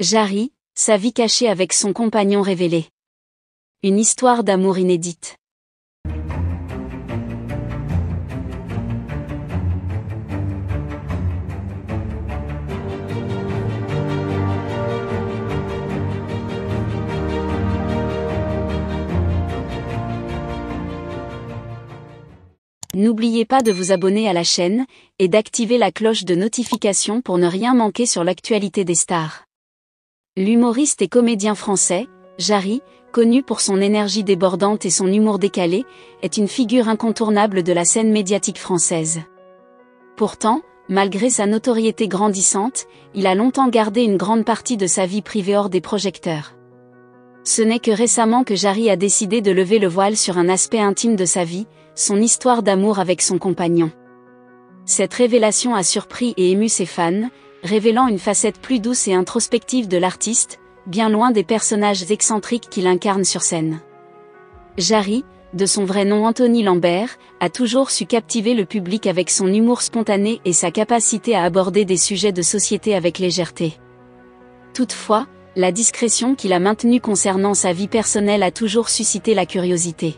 Jarry, sa vie cachée avec son compagnon révélé. Une histoire d'amour inédite. N'oubliez pas de vous abonner à la chaîne, et d'activer la cloche de notification pour ne rien manquer sur l'actualité des stars. L'humoriste et comédien français, Jarry, connu pour son énergie débordante et son humour décalé, est une figure incontournable de la scène médiatique française. Pourtant, malgré sa notoriété grandissante, il a longtemps gardé une grande partie de sa vie privée hors des projecteurs. Ce n'est que récemment que Jarry a décidé de lever le voile sur un aspect intime de sa vie, son histoire d'amour avec son compagnon. Cette révélation a surpris et ému ses fans, révélant une facette plus douce et introspective de l'artiste, bien loin des personnages excentriques qu'il incarne sur scène. Jarry, de son vrai nom Anthony Lambert, a toujours su captiver le public avec son humour spontané et sa capacité à aborder des sujets de société avec légèreté. Toutefois, la discrétion qu'il a maintenue concernant sa vie personnelle a toujours suscité la curiosité.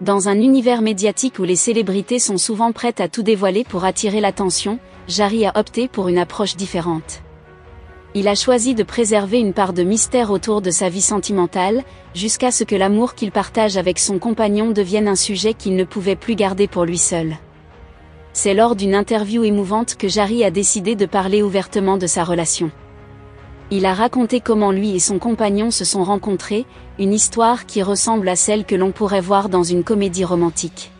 Dans un univers médiatique où les célébrités sont souvent prêtes à tout dévoiler pour attirer l'attention, Jarry a opté pour une approche différente. Il a choisi de préserver une part de mystère autour de sa vie sentimentale, jusqu'à ce que l'amour qu'il partage avec son compagnon devienne un sujet qu'il ne pouvait plus garder pour lui seul. C'est lors d'une interview émouvante que Jarry a décidé de parler ouvertement de sa relation. Il a raconté comment lui et son compagnon se sont rencontrés, une histoire qui ressemble à celle que l'on pourrait voir dans une comédie romantique.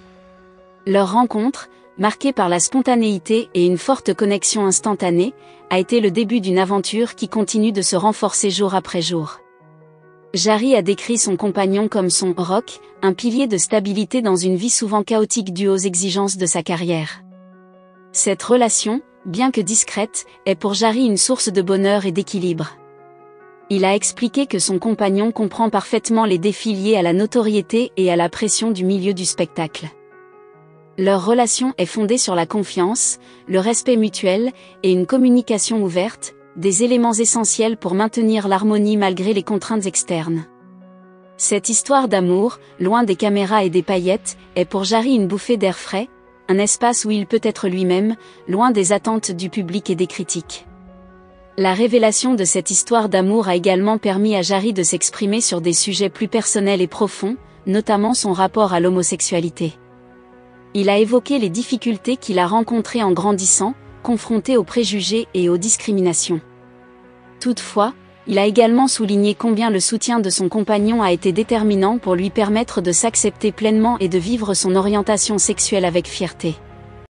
Leur rencontre, marquée par la spontanéité et une forte connexion instantanée, a été le début d'une aventure qui continue de se renforcer jour après jour. Jarry a décrit son compagnon comme son « rock », un pilier de stabilité dans une vie souvent chaotique due aux exigences de sa carrière. Cette relation, bien que discrète, est pour Jarry une source de bonheur et d'équilibre. Il a expliqué que son compagnon comprend parfaitement les défis liés à la notoriété et à la pression du milieu du spectacle. Leur relation est fondée sur la confiance, le respect mutuel et une communication ouverte, des éléments essentiels pour maintenir l'harmonie malgré les contraintes externes. Cette histoire d'amour, loin des caméras et des paillettes, est pour Jarry une bouffée d'air frais, un espace où il peut être lui-même, loin des attentes du public et des critiques. La révélation de cette histoire d'amour a également permis à Jarry de s'exprimer sur des sujets plus personnels et profonds, notamment son rapport à l'homosexualité. Il a évoqué les difficultés qu'il a rencontrées en grandissant, confronté aux préjugés et aux discriminations. Toutefois, il a également souligné combien le soutien de son compagnon a été déterminant pour lui permettre de s'accepter pleinement et de vivre son orientation sexuelle avec fierté.